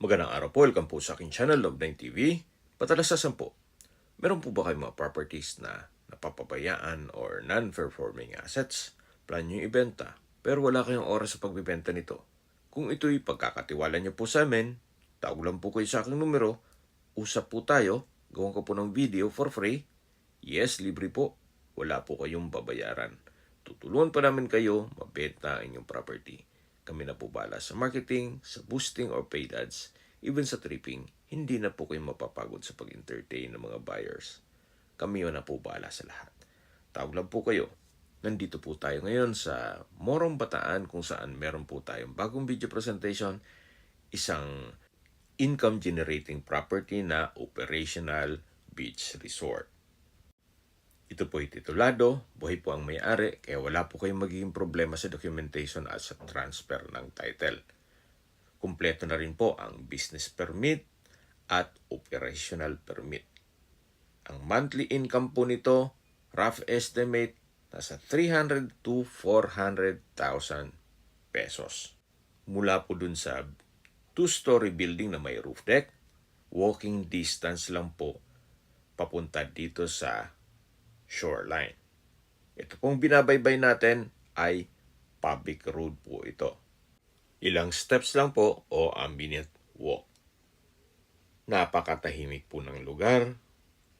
Magandang araw po, welcome po sa aking channel, Love9 TV. Patalasasan po, meron po ba kayong mga properties na napapabayaan or non-performing assets? Plan nyo yung ibenta, pero wala kayong oras sa pagbibenta nito. Kung ito'y pagkakatiwala nyo po sa amin, tawag lang po kayo sa aking numero, usap po tayo, gawin ko po ng video for free. Yes, libre po. Wala po kayong babayaran. Tutulungan pa namin kayo mabenta ang inyong property. Kami na po bahala sa marketing, sa boosting or paid ads, even sa tripping. Hindi na po kayo mapapagod sa pag-entertain ng mga buyers. Kami na po bahala sa lahat. Tawag lang po kayo. Nandito po tayo ngayon sa Morong Bataan kung saan meron po tayong bagong video presentation, isang income generating property na operational beach resort. Ito po ay titulado, buhay po ang may-ari, kaya wala po kayong magiging problema sa documentation at sa transfer ng title. Kumpleto na rin po ang business permit at operational permit. Ang monthly income po nito, rough estimate, nasa 300 to 400,000 pesos. Mula po dun sa 2-story building na may roof deck, walking distance lang po papunta dito sa shoreline. Ito pong binabaybay natin ay public road po ito. Ilang steps lang po o a minute walk. Napakatahimik po ng lugar,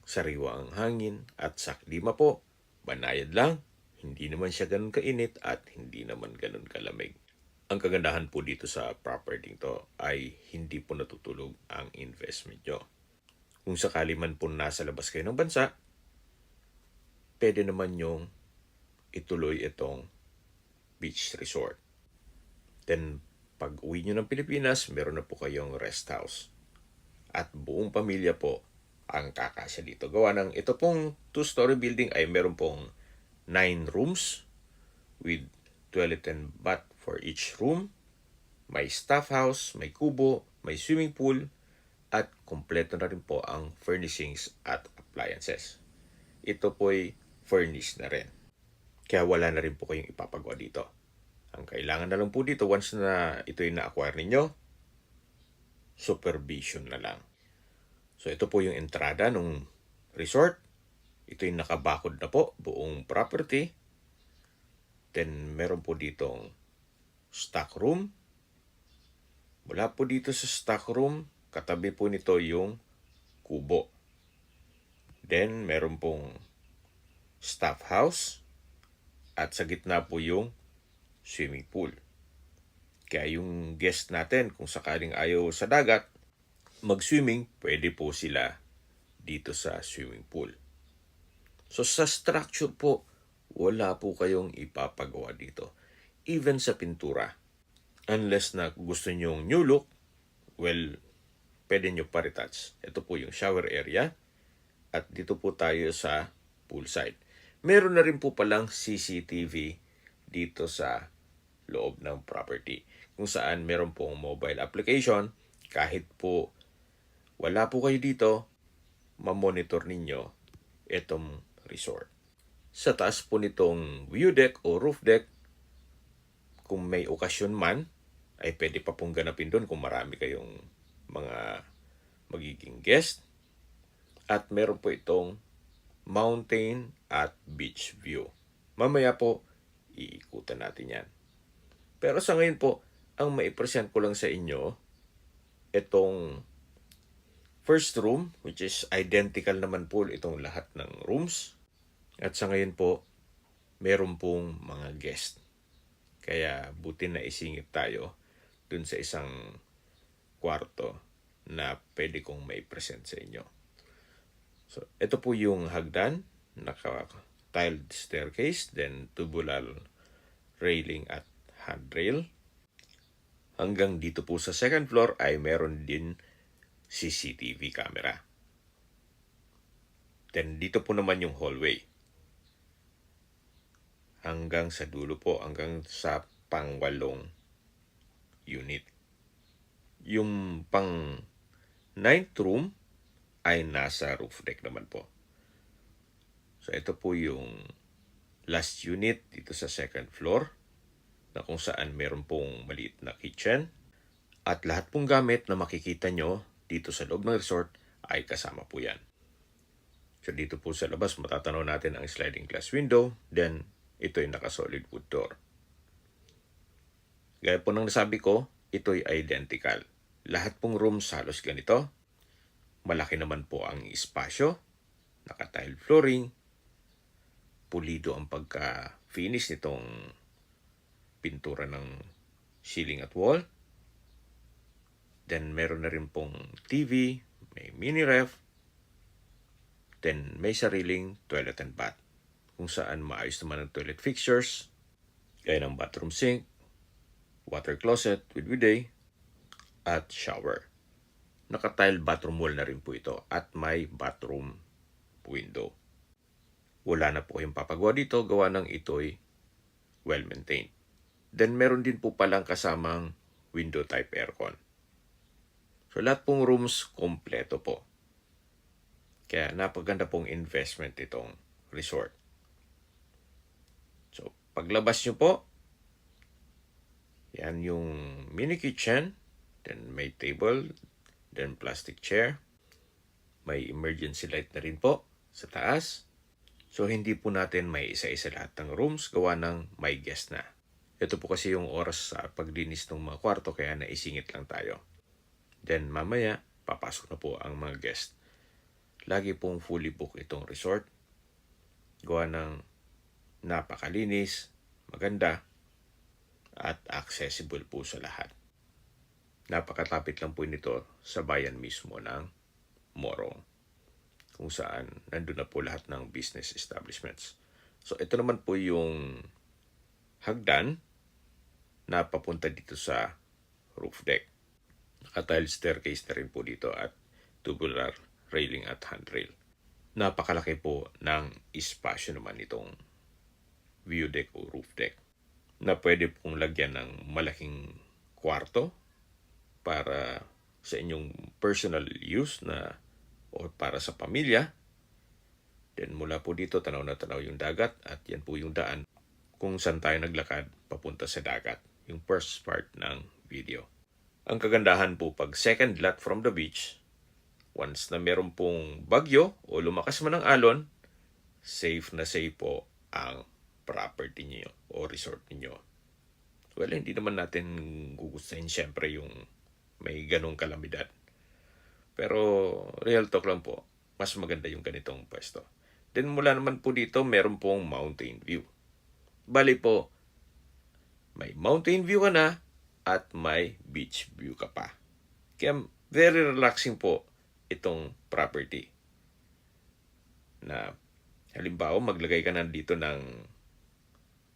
sariwa ang hangin at sa klima po, banayad lang, hindi naman siya ganun kainit at hindi naman ganun kalamig. Ang kagandahan po dito sa property to ay hindi po natutulog ang investment nyo. Kung sakali man po nasa labas kayo ng bansa, pwede naman yung ituloy itong beach resort. Then, pag uwi nyo ng Pilipinas, meron na po kayong rest house. At buong pamilya po ang kakasya dito. Gawa ng ito pong 2-story building ay meron pong 9 rooms with toilet and bath for each room. May staff house, may kubo, may swimming pool, at kompleto na rin po ang furnishings at appliances. Ito po'y furnished na rin. Kaya wala na rin po kayong ipapagawa dito. Ang kailangan na lang po dito, once na ito'y na-acquire ninyo, supervision na lang. So ito po yung entrada ng resort. Ito'y nakabakod na po, buong property. Then meron po ditong stock room. Mula po dito sa stock room, katabi po nito yung kubo. Then meron pong staff house at sa gitna po yung swimming pool. Kaya yung guest natin, kung sakaling ayaw sa dagat, mag-swimming, pwede po sila dito sa swimming pool. So sa structure po, wala po kayong ipapagawa dito. Even sa pintura. Unless na gusto nyong new look, well, pwede nyo pa-retouch. Ito po yung shower area. At dito po tayo sa poolside. Meron na rin po palang CCTV dito sa loob ng property. Kung saan meron pong mobile application, kahit po wala po kayo dito, mamonitor ninyo itong resort. Sa taas po nitong view deck o roof deck, kung may okasyon man, ay pwede pa pong ganapin doon kung marami kayong mga magiging guest. At meron po itong mountain at beach view. Mamaya po, iikutan natin yan. Pero sa ngayon po, ang maipresent ko lang sa inyo, itong first room, which is identical naman po itong lahat ng rooms. At sa ngayon po, meron pong mga guest. Kaya buti na isingit tayo dun sa isang kwarto na pwede kong maipresent sa inyo. So, ito po yung hagdan, naka-tiled staircase, then tubular railing at handrail. Hanggang dito po sa second floor ay meron din CCTV camera. Then dito po naman yung hallway. Hanggang sa dulo po, hanggang sa pang-8 unit. Yung pang-9th room ay nasa roof deck naman po. So ito po yung last unit dito sa second floor na kung saan meron pong maliit na kitchen At lahat pong gamit na makikita nyo dito sa loob ng resort ay kasama po yan. So dito po sa labas matatanaw natin ang sliding glass window, then ito ay naka-solid wood door. Gaya po ng nasabi ko, ito'y identical. Lahat pong rooms halos ganito. Malaki naman po ang espasyo, naka-tile flooring, pulido ang pagka-finish nitong pintura ng ceiling at wall. Then meron na rin pong TV, may mini ref, then may sariling toilet and bath, kung saan maayos naman ang toilet fixtures, gaya ng bathroom sink, water closet with bidet, at shower. Naka-tile bathroom wall na rin po ito at may bathroom window. Wala na po kayong papagawa dito, gawa ng ito'y well-maintained. Then meron din po palang kasamang window type aircon. So lahat pong rooms kompleto po. Kaya napaganda pong investment itong resort. So paglabas nyo po, yan yung mini kitchen, then may table, then plastic chair, may emergency light na rin po sa taas. So hindi po natin may isa-isa lahat ng rooms gawa ng may guest na. Ito po kasi yung oras sa paglinis ng mga kwarto kaya naisingit lang tayo. Then mamaya, papasok na po ang mga guest. Lagi pong fully book itong resort. Gawa ng napakalinis, maganda, at accessible po sa lahat. Napakatapit lang po nito sa bayan mismo ng Morong, kung saan nandun na po lahat ng business establishments. So ito naman po yung hagdan na papunta dito sa roof deck. Naka-tile staircase na rin po dito at tubular railing at handrail. Napakalaki po ng espasyo naman itong view deck o roof deck na pwede pong lagyan ng malaking kwarto para sa inyong personal use na o para sa pamilya. Then mula po dito tanaw na tanaw yung dagat at yan po yung daan kung saan tayo naglakad papunta sa dagat, yung first part ng video. Ang kagandahan po pag second lot from the beach, once na meron pong bagyo o lumakas man ang alon, safe na safe po ang property niyo o resort niyo. Well, hindi naman natin gugustuhin siyempre yung may ganong kalamidad. Pero real talk lang po, mas maganda yung ganitong pwesto. Then mula naman po dito, meron pong mountain view. Bali po, may mountain view ka na at may beach view ka pa. Kaya very relaxing po itong property. Na halimbawa maglagay ka na dito ng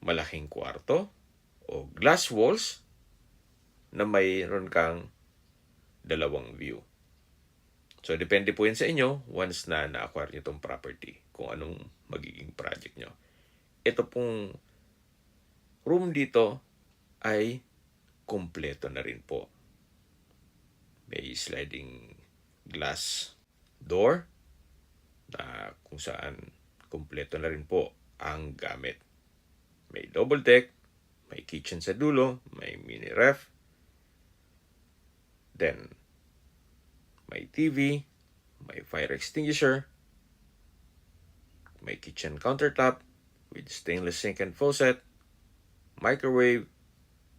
malaking kwarto o glass walls na mayroon kang dalawang view. So depende po yan sa inyo once na na-acquire nyo itong property kung anong magiging project nyo. Ito pong room dito ay kompleto na rin po. May sliding glass door na kung saan kompleto na rin po ang gamit. May double deck, may kitchen sa dulo, may mini ref, then may TV, may fire extinguisher, may kitchen countertop with stainless sink and faucet, microwave,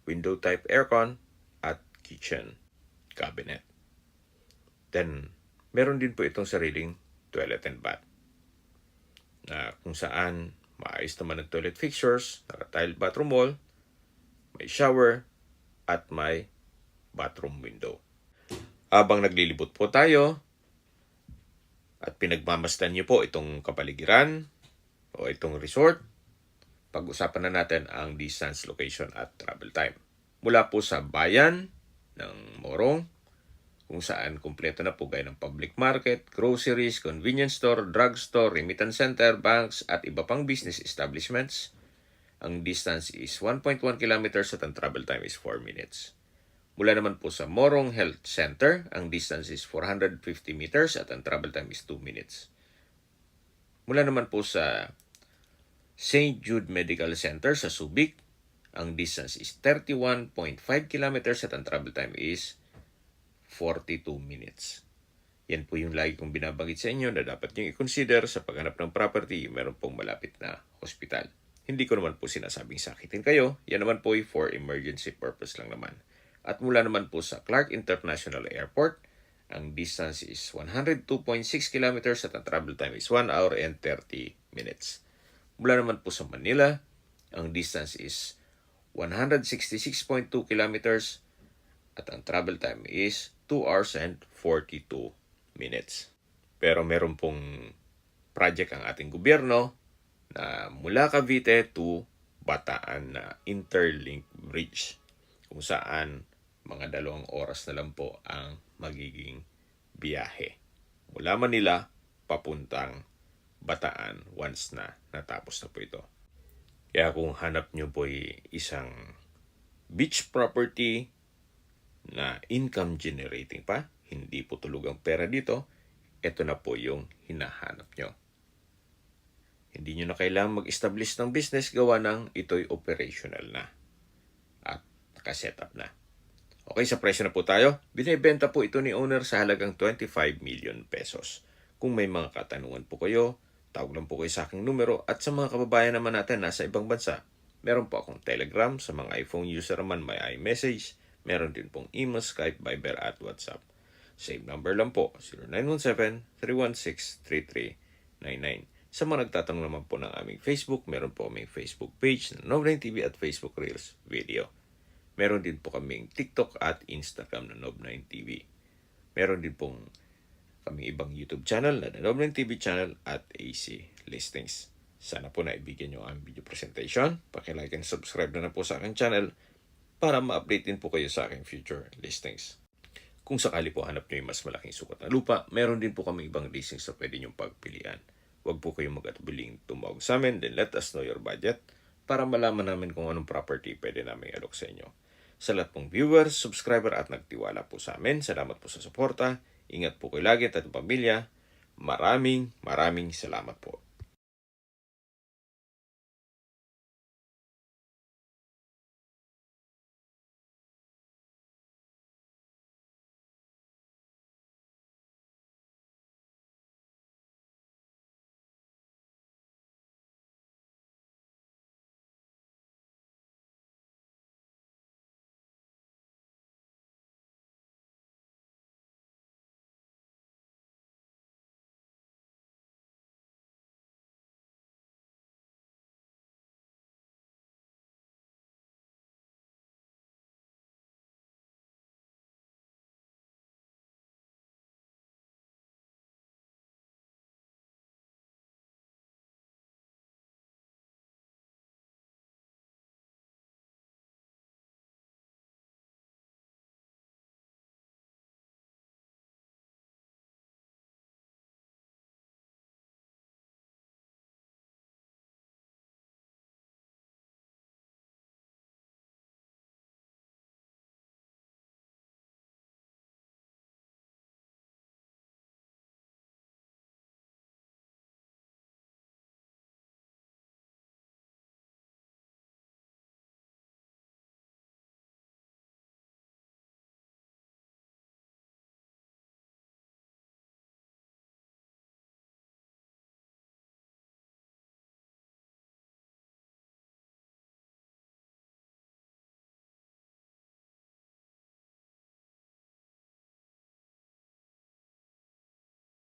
window type aircon, at kitchen cabinet. Then, meron din po itong sariling toilet and bath na kung saan maayos naman ang toilet fixtures, naka-tile bathroom wall, may shower, at may bathroom window. Habang naglilibot po tayo at pinagmamasdan niyo po itong kapaligiran o itong resort, pag-usapan na natin ang distance, location at travel time. Mula po sa bayan ng Morong, kung saan kumpleto na po gaya ng public market, groceries, convenience store, drugstore, remittance center, banks at iba pang business establishments, ang distance is 1.1 kilometers at ang travel time is 4 minutes. Mula naman po sa Morong Health Center, ang distance is 450 meters at ang travel time is 2 minutes. Mula naman po sa St. Jude Medical Center sa Subic, ang distance is 31.5 kilometers at ang travel time is 42 minutes. Yan po yung lagi kong binabanggit sa inyo na dapat nyo i-consider sa paghanap ng property, meron pong malapit na hospital. Hindi ko naman po sinasabing sakitin kayo, yan naman po ay for emergency purpose lang naman. At mula naman po sa Clark International Airport, ang distance is 102.6 kilometers at ang travel time is 1 hour and 30 minutes. Mula naman po sa Manila, ang distance is 166.2 kilometers at ang travel time is 2 hours and 42 minutes. Pero meron pong project ang ating gobyerno na mula Cavite to Bataan na Interlink Bridge kung saan mga 2 oras na lang po ang magiging biyahe mula Manila papuntang Bataan once na natapos na po ito. Kaya kung hanap nyo po ay isang beach property na income generating pa, hindi po tulog ang pera dito, ito na po yung hinahanap nyo. Hindi nyo na kailangan mag-establish ng business, gawa ng ito'y operational na at nakasetup na. Okay, sa presyo na po tayo. Binibenta po ito ni owner sa halagang 25 million pesos. Kung may mga katanungan po kayo, tawag lang po kayo sa aking numero. At sa mga kababayan naman natin nasa ibang bansa, meron po akong Telegram. Sa mga iPhone user naman, may iMessage. Meron din pong email, Skype, Viber at WhatsApp. Same number lang po, 0917-316-3399. Sa mga nagtatanong naman po ng aming Facebook, meron po aming Facebook page na Nob9 TV at Facebook Reels Video. Meron din po kaming TikTok at Instagram na Nob9 TV. Meron din pong kaming ibang YouTube channel na Nob9 TV channel at AC Listings. Sana po naibigyan nyo ang video presentation. Paki-like and subscribe na po sa aking channel para ma-update din po kayo sa aking future listings. Kung sakali po hanap nyo yung mas malaking sukat na lupa, meron din po kaming ibang listings na pwede nyong pagpilian. Huwag po kayong mag-atubiling tumawag sa amin, then let us know your budget para malaman namin kung anong property pwede namin alok sa inyo. Sa lahat pong viewers, subscriber at nagtiwala po sa amin, salamat po sa suporta. Ingat po kayo lagi at ating pamilya. Maraming salamat po.